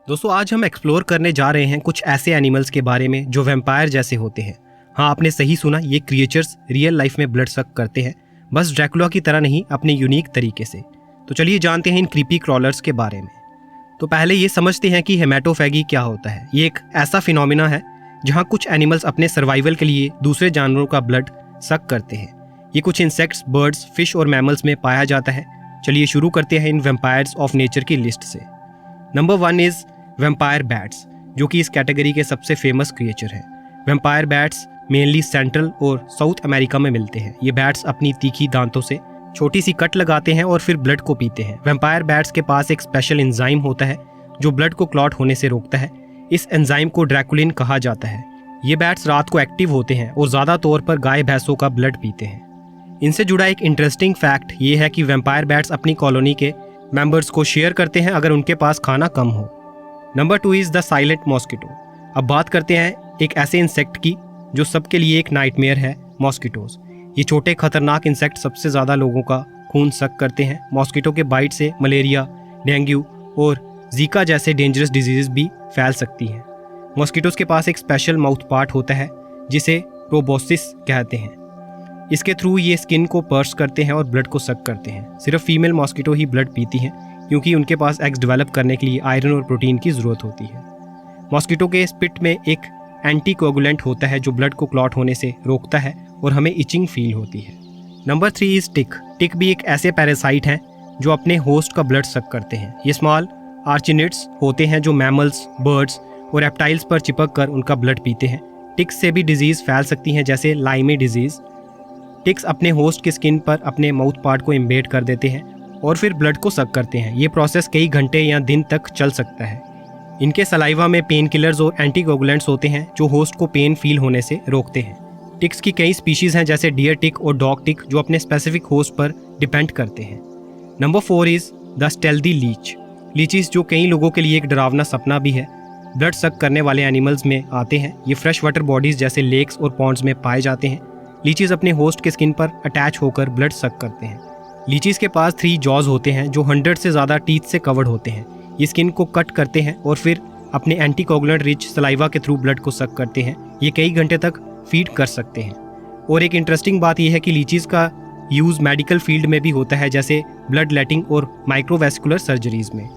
दोस्तों आज हम एक्सप्लोर करने जा रहे हैं कुछ ऐसे एनिमल्स के बारे में जो वैम्पायर जैसे होते हैं। हाँ, आपने सही सुना, ये क्रिएचर्स रियल लाइफ में ब्लड सक करते हैं, बस ड्रैकुला की तरह नहीं, अपने यूनिक तरीके से। तो चलिए जानते हैं इन क्रीपी क्रॉलर्स के बारे में। तो पहले ये समझते हैं कि हेमेटोफैगी क्या होता है। ये एक ऐसा फिनोमिना है जहाँ कुछ एनिमल्स अपने सर्वाइवल के लिए दूसरे जानवरों का ब्लड सक करते हैं। ये कुछ इंसेक्ट्स, बर्ड्स, फिश और मैमल्स में पाया जाता है। चलिए शुरू करते हैं इन वैम्पायर्स ऑफ नेचर की लिस्ट से। नंबर 1 इज वैम्पायर बैट्स, जो कि इस कैटेगरी के सबसे फेमस क्रिएचर हैं। वैम्पायर बैट्स मेनली सेंट्रल और साउथ अमेरिका में मिलते हैं। ये बैट्स अपनी तीखी दांतों से छोटी सी कट लगाते हैं और फिर ब्लड को पीते हैं। वैम्पायर बैट्स के पास एक स्पेशल एंजाइम होता है जो ब्लड को क्लॉट होने से रोकता है। इस एंजाइम को ड्रैकुलिन कहा जाता है। ये बैट्स रात को एक्टिव होते हैं और ज़्यादा तौर पर गाय भैंसों का ब्लड पीते हैं। इनसे जुड़ा एक इंटरेस्टिंग फैक्ट ये है कि वैम्पायर बैट्स अपनी कॉलोनी के मेंबर्स को शेयर करते हैं अगर उनके पास खाना कम हो। Number 2 is the silent mosquito. अब बात करते हैं एक ऐसे इंसेक्ट की जो सबके लिए एक नाइटमेयर है, मॉस्किटोज। ये छोटे खतरनाक इंसेक्ट सबसे ज़्यादा लोगों का खून सक करते हैं। मॉस्किटो के बाइट से मलेरिया, डेंगू और जीका जैसे डेंजरस डिजीज़ भी फैल सकती हैं। मॉस्किटोज के पास एक स्पेशल माउथ पार्ट होता है जिसे प्रोबोसिस कहते हैं। इसके थ्रू ये स्किन को पर्स करते हैं और ब्लड को सक करते हैं। सिर्फ फीमेल मॉस्किटो ही ब्लड पीती हैं क्योंकि उनके पास एग्स डेवलप करने के लिए आयरन और प्रोटीन की ज़रूरत होती है। मॉस्किटो के स्पिट में एक एंटीकोगुलेंट होता है जो ब्लड को क्लॉट होने से रोकता है और हमें इचिंग फील होती है। नंबर 3 इज़ टिक। टिक भी एक ऐसे पैरासाइट हैं जो अपने होस्ट का ब्लड सक करते हैं। ये स्मॉल आर्चिनिड्स होते हैं जो मैमल्स, बर्ड्स और रेप्टाइल्स पर चिपक कर उनका ब्लड पीते हैं। टिक्स से भी डिजीज़ फैल सकती हैं जैसे लाइमी डिजीज़। टिक्स अपने होस्ट की स्किन पर अपने माउथ पार्ट को इम्बेड कर देते हैं और फिर ब्लड को सक करते हैं। ये प्रोसेस कई घंटे या दिन तक चल सकता है। इनके सलाइवा में पेन किलर्स और एंटीकोगुलेंट्स होते हैं जो होस्ट को पेन फील होने से रोकते हैं। टिक्स की कई स्पीशीज़ हैं जैसे डियर टिक और डॉग टिक जो अपने स्पेसिफिक होस्ट पर डिपेंड करते हैं। Number 4 is the stealthy leech. Leeches जो कई लोगों के लिए एक डरावना सपना भी है, ब्लड सक करने वाले एनिमल्स में आते हैं। ये फ्रेश वाटर बॉडीज़ जैसे लेक्स और पॉन्ड्स में पाए जाते हैं। लीचीज अपने होस्ट के स्किन पर अटैच होकर ब्लड सक करते हैं। लीचीज के पास 3 जॉज होते हैं जो 100 से ज़्यादा टीथ से कवर्ड होते हैं। ये स्किन को कट करते हैं और फिर अपने एंटीकोगुलेंट रिच सलाइवा के थ्रू ब्लड को सक करते हैं। ये कई घंटे तक फीड कर सकते हैं। और एक इंटरेस्टिंग बात यह है कि लीचीज का यूज़ मेडिकल फील्ड में भी होता है जैसे ब्लड लेटिंग और माइक्रोवेस्कुलर सर्जरीज में।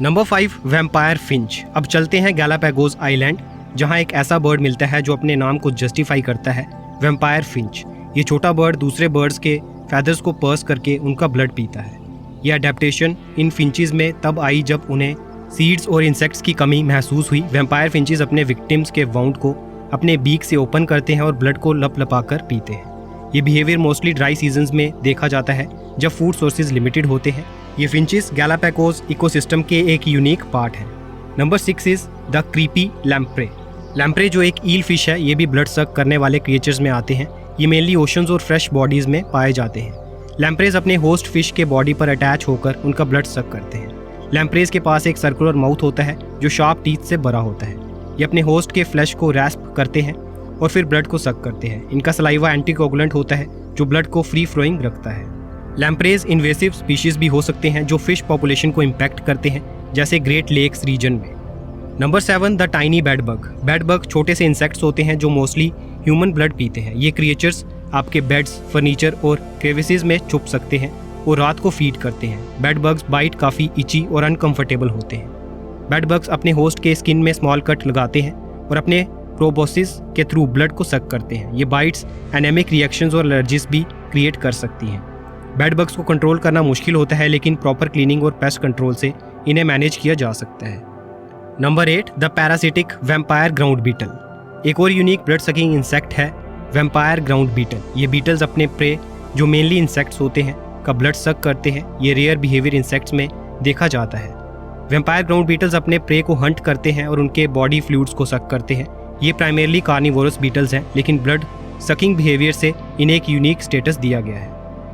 Number 5 vampire Finch. अब चलते हैं गैलापागोस आइलैंड जहाँ एक ऐसा बर्ड मिलता है जो अपने नाम को जस्टिफाई करता है, वैम्पायर फिंच। ये छोटा बर्ड दूसरे बर्ड्स के फैदर्स को पर्स करके उनका ब्लड पीता है। यह अडेप्टेशन इन फिंचेस में तब आई जब उन्हें सीड्स और इंसेक्ट्स की कमी महसूस हुई। वैम्पायर फिंचेस अपने विक्टिम्स के वाउंड को अपने बीक से ओपन करते हैं और ब्लड को लपलपाकर पीते हैं। ये बिहेवियर मोस्टली ड्राई सीजन्स में देखा जाता है जब फूड सोर्सेज लिमिटेड होते हैं। ये फिंचेस गैलापागोस इकोसिस्टम के एक यूनिक पार्ट है। Number 6 is the creepy lamprey. Lamprey जो एक ईल फिश है, ये भी ब्लड सक करने वाले क्रिएचर्स में आते हैं। ये मेनली ओशंस और फ्रेश बॉडीज़ में पाए जाते हैं। लैम्प्रेज अपने होस्ट फिश के बॉडी पर अटैच होकर उनका ब्लड सक करते हैं। लैम्प्रेज के पास एक सर्कुलर माउथ होता है जो शार्प टीथ से भरा होता है। ये अपने होस्ट के फ्लैश को रैस्प करते हैं और फिर ब्लड को सक करते हैं। इनका सलाइवा एंटीकोगुलेंट होता है जो ब्लड को फ्री फ्लोइंग रखता है। लैम्प्रेज इन्वेसिव स्पीशीज़ भी हो सकते हैं जो फिश पॉपुलेशन को इम्पैक्ट करते हैं जैसे ग्रेट लेक्स रीजन में। Number 7 the tiny bed bug. Bed bug छोटे से इंसेक्ट्स होते हैं जो मोस्टली ह्यूमन ब्लड पीते हैं। ये क्रिएचर्स आपके बेड्स, फर्नीचर और क्रेविसेस में छुप सकते हैं और रात को फीड करते हैं। बेड बग्स बाइट काफ़ी इची और अनकंफर्टेबल होते हैं। बेड बग्स अपने होस्ट के स्किन में स्मॉल कट लगाते हैं और अपने प्रोबोसिस के थ्रू ब्लड को सक करते हैं। ये बाइट्स एनेमिक रिएक्शंस और एलर्जीज भी क्रिएट कर सकती हैं। बेड बग्स को कंट्रोल करना मुश्किल होता है लेकिन प्रॉपर क्लीनिंग और पेस्ट कंट्रोल से इन्हें मैनेज किया जा सकता है। Number 8 the parasitic vampire ground beetle. एक और यूनिक ब्लड सकिंग इंसेक्ट है वैम्पायर ग्राउंड बीटल। ये बीटल्स अपने प्रे जो मेनली इंसेक्ट्स होते हैं का ब्लड सक करते हैं। ये रेयर बिहेवियर इंसेक्ट्स में देखा जाता है। वैम्पायर ग्राउंड बीटल्स अपने प्रे को हंट करते हैं और उनके बॉडी फ्लूइड्स को सक करते हैं। ये प्राइमरली कार्निवोरस बीटल्स हैं लेकिन ब्लड सकिंग बिहेवियर से इन्हें एक यूनिक स्टेटस दिया गया है।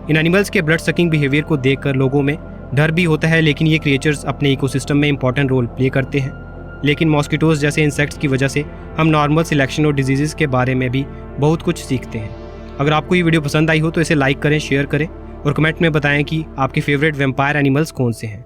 इन एनिमल्स के ब्लड सकिंग बिहेवियर को देखकर लोगों में डर भी होता है लेकिन ये क्रिएचर्स अपने इकोसिस्टम में इंपॉर्टेंट रोल प्ले करते हैं। लेकिन मॉस्किटोज जैसे इंसेक्ट्स की वजह से हम नॉर्मल सिलेक्शन और डिजीज़ के बारे में भी बहुत कुछ सीखते हैं। अगर आपको ये वीडियो पसंद आई हो तो इसे लाइक करें, शेयर करें और कमेंट में बताएं कि आपके फेवरेट वैम्पायर एनिमल्स कौन से हैं।